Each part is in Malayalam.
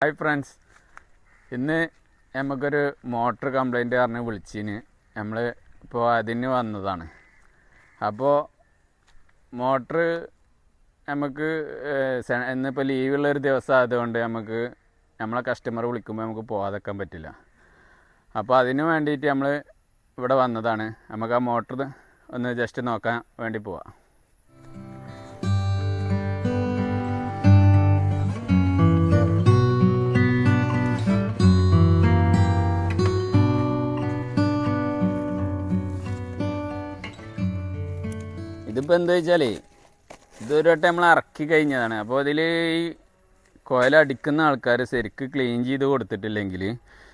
ഹായ് ഫ്രണ്ട്സ്, ഇന്ന് നമുക്കൊരു മോട്ടർ കംപ്ലൈൻറ്റ് പറഞ്ഞ് വിളിച്ചിന്. നമ്മൾ ഇപ്പോൾ അതിന് വന്നതാണ്. അപ്പോൾ മോട്ടർ നമുക്ക് ഇന്നിപ്പോൾ ലീവുള്ളൊരു ദിവസം ആയതുകൊണ്ട് നമ്മളെ കസ്റ്റമർ വിളിക്കുമ്പോൾ നമുക്ക് പോകാതെക്കാൻ പറ്റില്ല. അപ്പോൾ അതിന് വേണ്ടിയിട്ട് നമ്മൾ ഇവിടെ വന്നതാണ്. നമുക്ക് ആ മോട്ടർ ഒന്ന് ജസ്റ്റ് നോക്കാൻ വേണ്ടി പോവാം. ഇതിപ്പോൾ എന്താ വെച്ചാൽ ഇതൊരു വട്ടം നമ്മൾ ഇറക്കി കഴിഞ്ഞതാണ്. അപ്പോൾ അതിൽ ഈ കോയിലടിക്കുന്ന ആൾക്കാർ ശരിക്ക് ക്ലീൻ ചെയ്ത് കൊടുത്തിട്ടില്ലെങ്കിൽ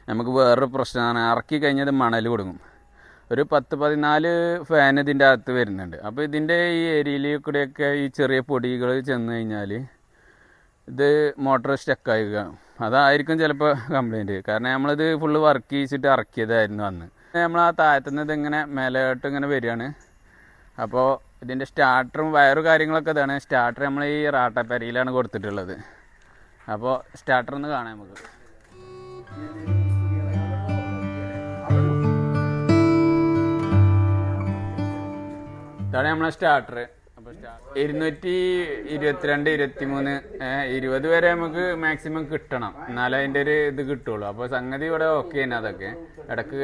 നമുക്ക് വേറൊരു പ്രശ്നമാണ്. ഇറക്കി കഴിഞ്ഞത് മണൽ കൊടുക്കും. ഒരു 10-14 ഫാൻ ഇതിൻ്റെ അകത്ത് വരുന്നുണ്ട്. അപ്പോൾ ഇതിൻ്റെ ഈ ഏരിയയിൽ കൂടെയൊക്കെ ഈ ചെറിയ പൊടികൾ ചെന്ന് കഴിഞ്ഞാൽ ഇത് മോട്ടർ സ്റ്റക്കായി കാണും. അതായിരിക്കും ചിലപ്പോൾ കംപ്ലൈൻറ്റ്. കാരണം നമ്മളിത് ഫുള്ള് വർക്ക് ചെയ്യിച്ചിട്ട് ഇറക്കിയതായിരുന്നു അന്ന്. നമ്മൾ ആ താഴത്തുനിന്ന് ഇതിങ്ങനെ മേലോട്ട് ഇങ്ങനെ വരികയാണ്. അപ്പോൾ ഇതിൻ്റെ സ്റ്റാർട്ടറും വയറും കാര്യങ്ങളൊക്കെ ഇതാണ്. സ്റ്റാർട്ടർ നമ്മൾ ഈ റാട്ടപ്പരിയിലാണ് കൊടുത്തിട്ടുള്ളത്. അപ്പോൾ സ്റ്റാർട്ടർ ഒന്ന് കാണാം നമുക്ക്. ഇതാണ് നമ്മളെ സ്റ്റാർട്ടർ. അപ്പോൾ 222, 23, 20 വരെ നമുക്ക് മാക്സിമം കിട്ടണം, എന്നാലും അതിൻ്റെ ഒരു ഇത് കിട്ടുള്ളൂ. അപ്പോൾ സംഗതി ഇവിടെ ഓക്കെ തന്നെ. അതൊക്കെ ഇടയ്ക്ക്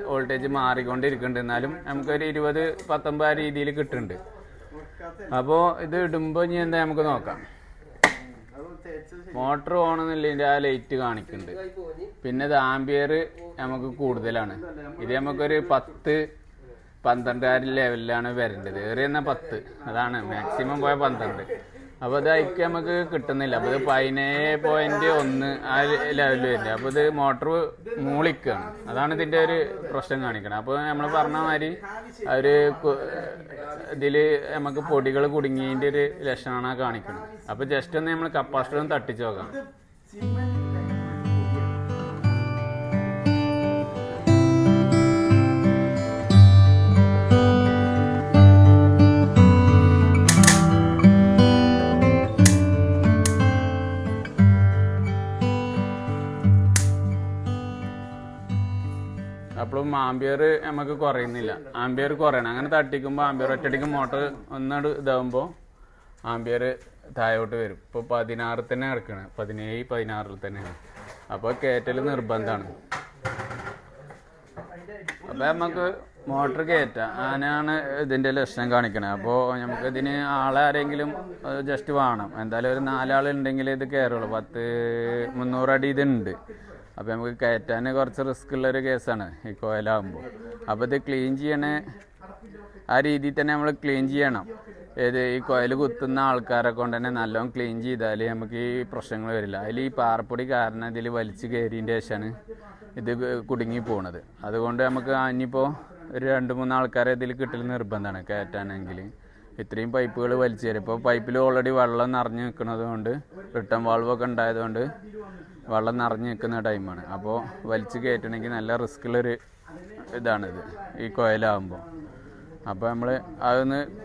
വോൾട്ടേജ് മാറിക്കൊണ്ടിരിക്കുന്നുണ്ട്, എന്നാലും നമുക്കൊരു 20-19 ആ രീതിയിൽ കിട്ടുന്നുണ്ട്. അപ്പോൾ ഇത് ഇടുമ്പോൾ ഇനി എന്താ നമുക്ക് നോക്കാം. മോട്ടർ ഓണെന്നില്ല, ആ ലൈറ്റ് കാണിക്കുന്നുണ്ട്. പിന്നെ ഇത് ആംബിയർ നമുക്ക് കൂടുതലാണ്. ഇത് നമുക്കൊരു 10-12 ലെവലിലാണ് വരേണ്ടത്. ഏറിയെന്നാൽ 10, അതാണ് മാക്സിമം പോയ 12. അപ്പോൾ ഇത് അതിക്ക് നമുക്ക് കിട്ടുന്നില്ല. അപ്പോൾ ഇത് 17.1 ആ ലെവലിൽ വരുന്നത്. അപ്പോൾ ഇത് മോട്ടർ മൂളിക്കുകയാണ്. അതാണ് ഇതിൻ്റെ ഒരു പ്രശ്നം കാണിക്കണം. അപ്പോൾ നമ്മൾ പറഞ്ഞ മാതിരി ഒരു ഇതിൽ നമുക്ക് പൊടികൾ കുടുങ്ങിയതിൻ്റെ ഒരു ലക്ഷണമാണ് കാണിക്കുന്നത്. അപ്പോൾ ജസ്റ്റ് ഒന്ന് നമ്മൾ കപ്പാസിറ്റർ ഒന്ന് തട്ടിച്ച് നോക്കാം. അപ്പോഴും ആംബിയർ നമുക്ക് കുറയുന്നില്ല. ആംബിയർ കുറയണം. അങ്ങനെ തട്ടിക്കുമ്പോൾ ആംബിയർ ഒറ്റയടിക്ക് മോട്ടർ ഒന്നോട് ഇതാകുമ്പോൾ ആംബിയർ താഴോട്ട് വരും. ഇപ്പോൾ 16 തന്നെ കിടക്കണം, 17-16 തന്നെയാണ്. അപ്പോൾ കയറ്റൽ നിർബന്ധമാണ്. അപ്പോൾ നമുക്ക് മോട്ടർ കയറ്റാം. അങ്ങനെയാണ് ഇതിൻ്റെ ലക്ഷണം കാണിക്കണത്. അപ്പോൾ നമുക്ക് ഇതിന് ആളാരെങ്കിലും ജസ്റ്റ് വേണം. എന്തായാലും ഒരു 4 ആളുണ്ടെങ്കിൽ ഇത് കയറുള്ളൂ. 300 അടി ഇതുണ്ട്. അപ്പോൾ നമുക്ക് കയറ്റാൻ കുറച്ച് റിസ്ക് ഉള്ളൊരു കേസാണ് ഈ കോയിലാകുമ്പോൾ. അപ്പോൾ ഇത് ക്ലീൻ ചെയ്യണേ ആ രീതിയിൽ തന്നെ നമ്മൾ ക്ലീൻ ചെയ്യണം. ഈ കോയിൽ കുത്തുന്ന ആൾക്കാരെ കൊണ്ട് തന്നെ നല്ലോണം ക്ലീൻ ചെയ്താൽ നമുക്ക് ഈ പ്രശ്നങ്ങൾ വരില്ല. അതിൽ ഈ പാറപ്പൊടി കാരണം ഇതിൽ വലിച്ച് കയറിയതിൻ്റെ ശേഷമാണ് ഇത് കുടുങ്ങി പോണത്. അതുകൊണ്ട് നമുക്ക് ഇനിയിപ്പോൾ ഒരു 2-3 ആൾക്കാരെ ഇതിൽ കിട്ടൽ നിർബന്ധമാണ് കയറ്റാനെങ്കിൽ. ഇത്രയും പൈപ്പുകൾ വലിച്ചു തരും. ഇപ്പോൾ പൈപ്പിൽ ഓൾറെഡി വെള്ളം നിറഞ്ഞു നിൽക്കുന്നത് കൊണ്ട്, റിട്ടേൺ വാൾവൊക്കെ ഉണ്ടായതുകൊണ്ട് വെള്ളം നിറഞ്ഞു നിൽക്കുന്ന ടൈമാണ്. അപ്പോൾ വലിച്ചു കയറ്റണമെങ്കിൽ നല്ല റിസ്ക്കുള്ളൊരു ഇതാണിത് ഈ കോയിലാകുമ്പോൾ. അപ്പോൾ നമ്മൾ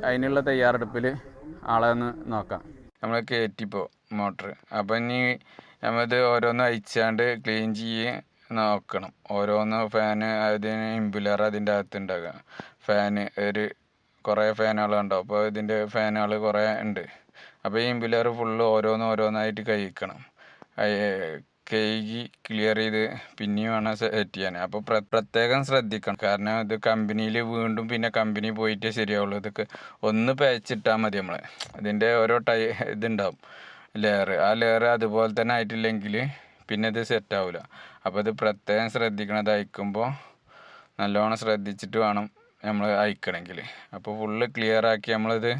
അതിനുള്ള തയ്യാറെടുപ്പിൽ ആളെ ഒന്ന് നോക്കാം. നമ്മൾ കയറ്റിപ്പോൾ മോട്ടർ. അപ്പോൾ ഇനി നമ്മളിത് ഓരോന്ന് അയച്ചാണ്ട് ക്ലീൻ ചെയ്ത് നോക്കണം. ഓരോന്ന് ഫാന് അതിന് ഇമ്പുലർ അതിൻ്റെ അകത്തുണ്ടാകുക. ഫാന് കുറേ ഫാനുകളുണ്ടാവും. അപ്പോൾ ഇതിൻ്റെ ഫാനുകൾ കുറേ ഉണ്ട്. അപ്പോൾ ഈ ഇമ്പുലർ ഫുള്ള് ഓരോന്നായിട്ട് കഴിക്കണം. കഴുകി ക്ലിയർ ചെയ്ത് പിന്നെയും വേണം സെറ്റ് ചെയ്യാൻ. അപ്പോൾ പ്രത്യേകം ശ്രദ്ധിക്കണം. കാരണം ഇത് കമ്പനിയിൽ വീണ്ടും പിന്നെ കമ്പനി പോയിട്ടേ ശരിയാവുള്ളൂ. ഇതൊക്കെ ഒന്ന് പേച്ചിട്ടാൽ മതി. നമ്മൾ ഇതിൻ്റെ ഓരോ ഇതുണ്ടാവും, ലെയർ. ആ ലെയർ അതുപോലെ തന്നെ ആയിട്ടില്ലെങ്കിൽ പിന്നെ ഇത് സെറ്റാവില്ല. അപ്പോൾ ഇത് പ്രത്യേകം ശ്രദ്ധിക്കണം. ഇത് അയക്കുമ്പോൾ നല്ലോണം ശ്രദ്ധിച്ചിട്ട് വേണം നമ്മൾ അയക്കണമെങ്കിൽ. അപ്പോൾ ഫുള്ള് ക്ലിയർ ആക്കി നമ്മളിത്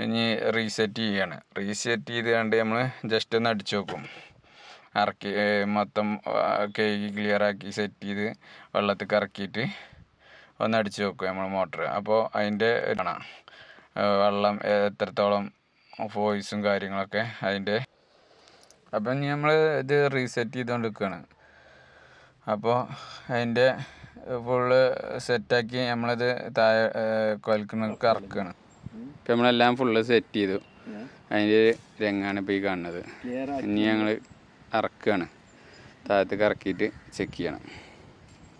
ഇനി റീസെറ്റ് ചെയ്യാണ്. റീസെറ്റ് ചെയ്ത് കണ്ട് നമ്മൾ ജസ്റ്റ് ഒന്ന് അടിച്ചു നോക്കും. ഇറക്കി മൊത്തം കഴുകി ക്ലിയറാക്കി സെറ്റ് ചെയ്ത് വെള്ളത്തിൽ ഇറക്കിയിട്ട് ഒന്ന് അടിച്ചു നോക്കും നമ്മൾ മോട്ടർ. അപ്പോൾ അതിൻ്റെ വെള്ളം എത്രത്തോളം ഫോഴ്സും കാര്യങ്ങളൊക്കെ അതിൻ്റെ. അപ്പം ഇനി നമ്മൾ ഇത് റീസെറ്റ് ചെയ്തുകൊണ്ട് നിൽക്കുകയാണ്. അപ്പോൾ അതിൻ്റെ ഫുള്ള് സെറ്റാക്കി നമ്മളത് താഴെ കൊൽക്കിണർക്ക് ഇറക്കുകയാണ്. ഇപ്പം നമ്മളെല്ലാം ഫുള്ള് സെറ്റ് ചെയ്തു. അതിൻ്റെ രംഗമാണ് ഇപ്പോൾ ഈ കാണുന്നത്. ഇനി ഞങ്ങൾ ഇറക്കുകയാണ്, താഴത്തേക്ക് ഇറക്കിയിട്ട് ചെക്ക് ചെയ്യണം.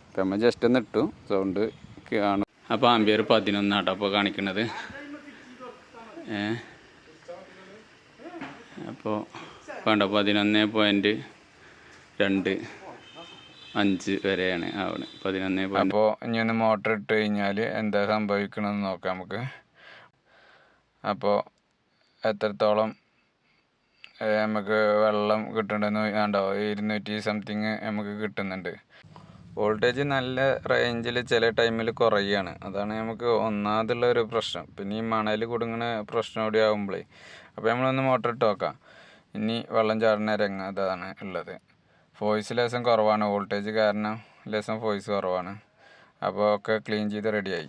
അപ്പം നമ്മൾ ജസ്റ്റ് ഒന്ന് ഇട്ടു, സൗണ്ട് കാണും. അപ്പോൾ ആംബിയർ 11 ആട്ടോ അപ്പോൾ കാണിക്കുന്നത്. അപ്പോൾ വേണ്ട 11.25 വരെയാണ് ആവണത്. 11. അപ്പോൾ ഇനി ഒന്ന് മോട്ടർ ഇട്ട് കഴിഞ്ഞാൽ എന്താ സംഭവിക്കണമെന്ന് നോക്കാം നമുക്ക്. അപ്പോൾ എത്രത്തോളം നമുക്ക് വെള്ളം കിട്ടുന്നുണ്ടെന്ന് കണ്ടോ, 200 സംതിങ് നമുക്ക് കിട്ടുന്നുണ്ട്. വോൾട്ടേജ് നല്ല റേഞ്ചിൽ ചില ടൈമിൽ കുറയുകയാണ്, അതാണ് നമുക്ക് ഒന്നാമതുള്ള ഒരു പ്രശ്നം. പിന്നെ ഈ മണൽ കുടുങ്ങുന്ന പ്രശ്നം കൂടി ആകുമ്പോഴേ, അപ്പോൾ നമ്മളൊന്ന് മോട്ടർ ഇട്ട് നോക്കാം. ഇനി വെള്ളം ചാടുന്ന രംഗം അതാണ് ഉള്ളത്. ഫോഴ്സ് ലേശം കുറവാണ്, വോൾട്ടേജ് കാരണം ലേശം ഫോഴ്സ് കുറവാണ്. അപ്പോൾ ഒക്കെ ക്ലീൻ ചെയ്ത് റെഡിയായി.